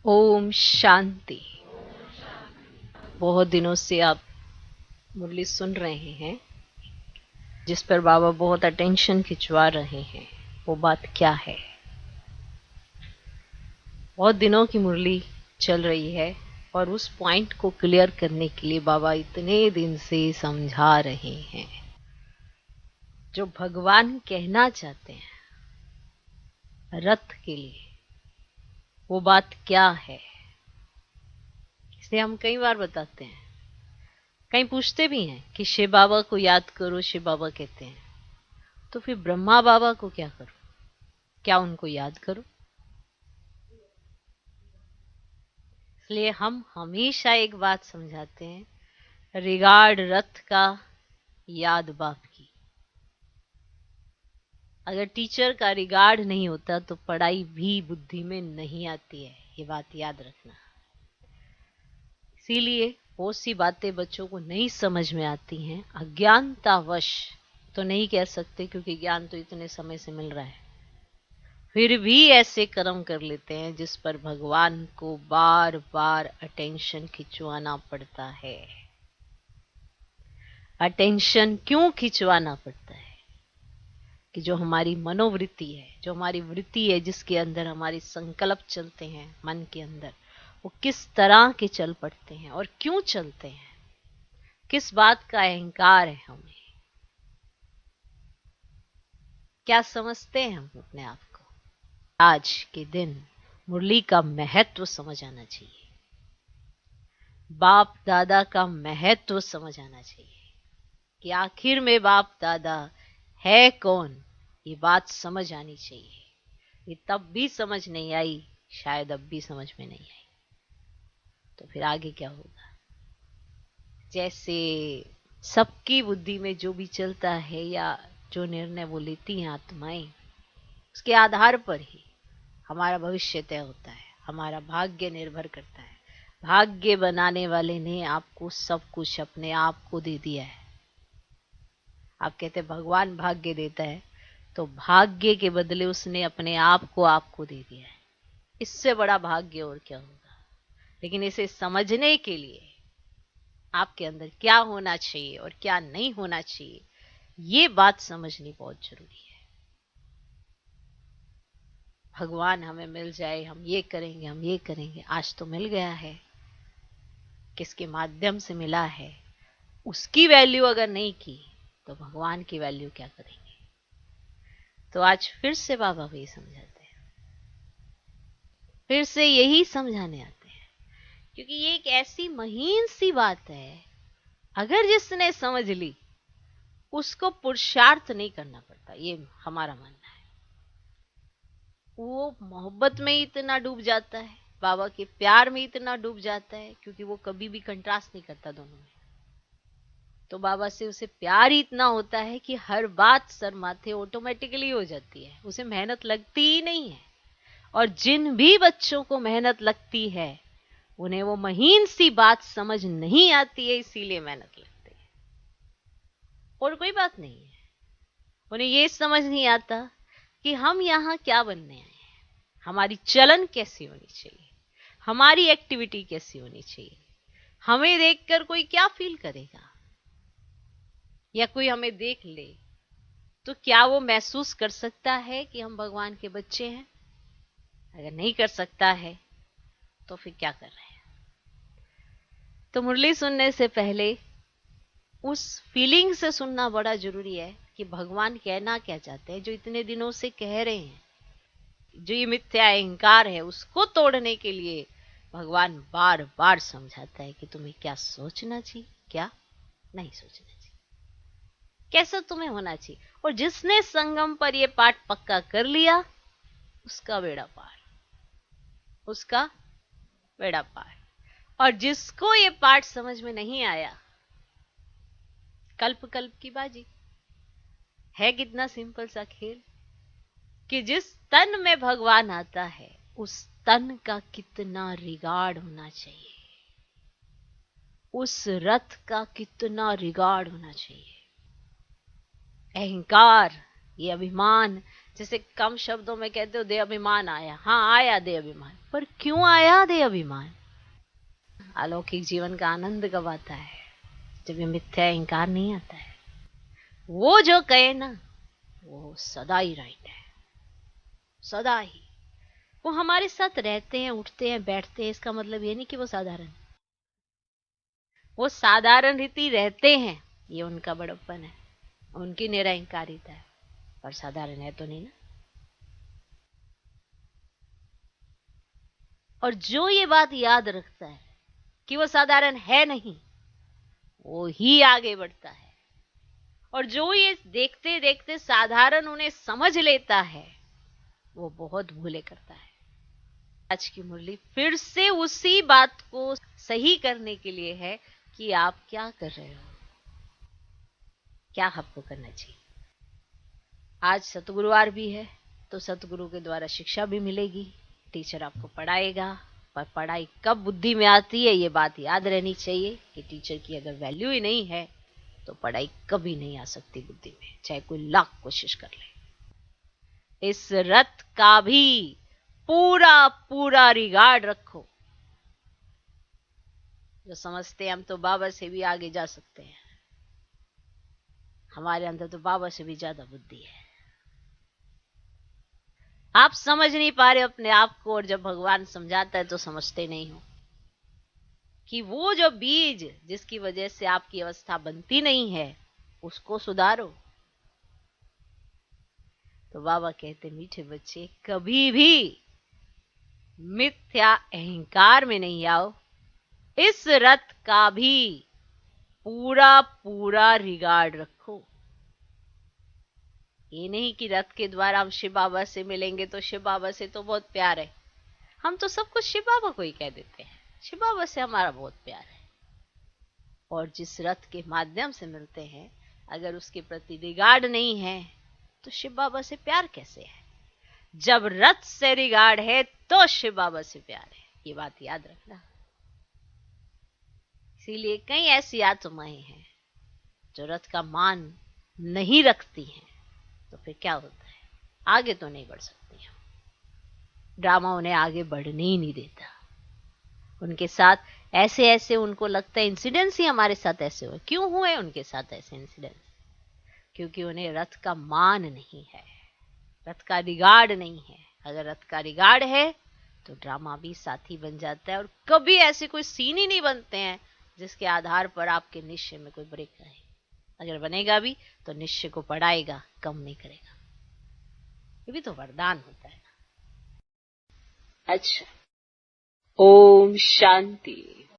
ओम शांति। बहुत दिनों से आप मुरली सुन रहे हैं जिस पर बाबा बहुत अटेंशन खिंचवा रहे हैं। वो बात क्या है? बहुत दिनों की मुरली चल रही है और उस पॉइंट को क्लियर करने के लिए बाबा इतने दिन से समझा रहे हैं। जो भगवान कहना चाहते हैं रथ के लिए, वो बात क्या है? इसे हम कई बार बताते हैं, कहीं पूछते भी हैं कि शिव बाबा को याद करो। शिव बाबा कहते हैं तो फिर ब्रह्मा बाबा को क्या करो? क्या उनको याद करो? इसलिए हम हमेशा एक बात समझाते हैं, रिगार्ड रथ का, याद बाप की। अगर टीचर का रिगार्ड नहीं होता तो पढ़ाई भी बुद्धि में नहीं आती है, ये बात याद रखना। इसीलिए बहुत सी बातें बच्चों को नहीं समझ में आती हैं, अज्ञानतावश तो नहीं कह सकते क्योंकि ज्ञान तो इतने समय से मिल रहा है। फिर भी ऐसे कर्म कर लेते हैं जिस पर भगवान को बार बार अटेंशन खिंचवाना पड़ता है। अटेंशन क्यों खिंचवाना पड़ता है? कि जो हमारी मनोवृत्ति है, जो हमारी वृत्ति है, जिसके अंदर हमारे संकल्प चलते हैं मन के अंदर, वो किस तरह के चल पड़ते हैं और क्यों चलते हैं, किस बात का अहंकार है हमें, क्या समझते हैं हम अपने आप को। आज के दिन मुरली का महत्व समझ आना चाहिए, बाप दादा का महत्व समझ आना चाहिए कि आखिर में बाप दादा है कौन, ये बात समझ आनी चाहिए। ये तब भी समझ नहीं आई, शायद अब भी समझ में नहीं आई, तो फिर आगे क्या होगा? जैसे सबकी बुद्धि में जो भी चलता है या जो निर्णय वो लेती हैं आत्माएं, उसके आधार पर ही हमारा भविष्य तय होता है, हमारा भाग्य निर्भर करता है। भाग्य बनाने वाले ने आपको सब कुछ अपने आप को दे दिया है। आप कहते हैं भगवान भाग्य देता है, तो भाग्य के बदले उसने अपने आप को आपको दे दिया है। इससे बड़ा भाग्य और क्या होगा? लेकिन इसे समझने के लिए आपके अंदर क्या होना चाहिए और क्या नहीं होना चाहिए, ये बात समझनी बहुत जरूरी है। भगवान हमें मिल जाए, हम ये करेंगे, हम ये करेंगे। आज तो मिल गया है, किसके माध्यम से मिला है, उसकी वैल्यू अगर नहीं की तो भगवान की वैल्यू क्या करेंगे? तो आज फिर से बाबा वही समझाते हैं, फिर से यही समझाने आते हैं, क्योंकि ये एक ऐसी महीन सी बात है, अगर जिसने समझ ली उसको पुरुषार्थ नहीं करना पड़ता। ये हमारा मानना है। वो मोहब्बत में ही इतना डूब जाता है, बाबा के प्यार में इतना डूब जाता है, क्योंकि वो कभी भी कंट्रास्ट नहीं करता दोनों में। तो बाबा से उसे प्यार ही इतना होता है कि हर बात सर माथे ऑटोमेटिकली हो जाती है, उसे मेहनत लगती ही नहीं है। और जिन भी बच्चों को मेहनत लगती है उन्हें वो महीन सी बात समझ नहीं आती है, इसीलिए मेहनत लगती है, और कोई बात नहीं है। उन्हें ये समझ नहीं आता कि हम यहाँ क्या बनने आए हैं, हमारी चलन कैसी होनी चाहिए, हमारी एक्टिविटी कैसी होनी चाहिए, हमें देखकर कोई क्या फील करेगा, या कोई हमें देख ले तो क्या वो महसूस कर सकता है कि हम भगवान के बच्चे हैं? अगर नहीं कर सकता है तो फिर क्या कर रहे हैं? तो मुरली सुनने से पहले उस फीलिंग से सुनना बड़ा जरूरी है कि भगवान कहना क्या चाहते हैं, जो इतने दिनों से कह रहे हैं। जो ये मिथ्या अहंकार है उसको तोड़ने के लिए भगवान बार बार समझाता है कि तुम्हें क्या सोचना चाहिए, क्या नहीं सोचना चाहिए, कैसा तुम्हें होना चाहिए। और जिसने संगम पर ये पाठ पक्का कर लिया उसका बेड़ा पार, उसका बेड़ा पार। और जिसको ये पाठ समझ में नहीं आया, कल्प कल्प की बाजी है। कितना सिंपल सा खेल कि जिस तन में भगवान आता है उस तन का कितना रिगार्ड होना चाहिए, उस रथ का कितना रिगार्ड होना चाहिए। अहंकार, ये अभिमान जैसे कम शब्दों में कहते हो, देह अभिमान आया। हाँ, आया देह अभिमान, पर क्यों आया देह अभिमान? अलौकिक जीवन का आनंद कब आता है? जब ये मिथ्या अहंकार नहीं आता है। वो जो कहे ना, वो सदा ही राइट है, सदा ही। वो हमारे साथ रहते हैं, उठते हैं, बैठते हैं, इसका मतलब ये नहीं कि वो साधारण, वो साधारण रीति रहते हैं, ये उनका बड़प्पन है, उनकी निरहंकारिता है, पर साधारण है तो नहीं ना। और जो ये बात याद रखता है कि वो साधारण है नहीं, वो ही आगे बढ़ता है। और जो ये देखते देखते साधारण उन्हें समझ लेता है, वो बहुत भूले करता है। आज की मुरली फिर से उसी बात को सही करने के लिए है कि आप क्या कर रहे हो, क्या आपको करना चाहिए। आज सतगुरुवार भी है, तो सतगुरु के द्वारा शिक्षा भी मिलेगी, टीचर आपको पढ़ाएगा। पर पढ़ाई कब बुद्धि में आती है, ये बात याद रहनी चाहिए कि टीचर की अगर वैल्यू ही नहीं है तो पढ़ाई कभी नहीं आ सकती बुद्धि में, चाहे कोई लाख कोशिश कर ले। इस रथ का भी पूरा पूरा रिगार्ड रखो। जो समझते हैं हम तो बाबा से भी आगे जा सकते हैं, हमारे अंदर तो बाबा से भी ज्यादा बुद्धि है। आप समझ नहीं पा रहे अपने आप को, और जब भगवान समझाता है तो समझते नहीं हो कि वो जो बीज जिसकी वजह से आपकी अवस्था बनती नहीं है, उसको सुधारो। तो बाबा कहते, मीठे बच्चे, कभी भी मिथ्या अहंकार में नहीं आओ। इस रथ का भी पूरा पूरा रिगार्ड रखो। ये नहीं कि रथ के द्वारा हम शिव बाबा से मिलेंगे तो शिव बाबा से तो बहुत प्यार है, हम तो सब कुछ शिव बाबा को ही कह देते हैं, शिव बाबा से हमारा बहुत प्यार है। और जिस रथ के माध्यम से मिलते हैं, अगर उसके प्रति रिगार्ड नहीं है तो शिव बाबा से प्यार कैसे है? जब रथ से रिगार्ड है तो शिव बाबा से प्यार है, ये बात याद रखना। इसीलिए कई ऐसी आत्माएं हैं जो रथ का मान नहीं रखती हैं, तो फिर क्या होता है, आगे तो नहीं बढ़ सकती। ड्रामा उन्हें आगे बढ़ने ही नहीं देता। उनके साथ ऐसे ऐसे उनको लगता है इंसिडेंट्स ही हमारे साथ ऐसे हुए। क्यों हुए उनके साथ ऐसे इंसिडेंट्स? क्योंकि उन्हें रथ का मान नहीं है, रथ का रिगार्ड नहीं है। अगर रथ का रिगार्ड है तो ड्रामा भी साथी बन जाता है, और कभी ऐसे कोई सीन ही नहीं बनते हैं जिसके आधार पर आपके निश्चय में कोई ब्रेक आए। अगर बनेगा भी तो निश्चय को बढ़ाएगा, कम नहीं करेगा। ये भी तो वरदान होता है ना। अच्छा, ओम शांति।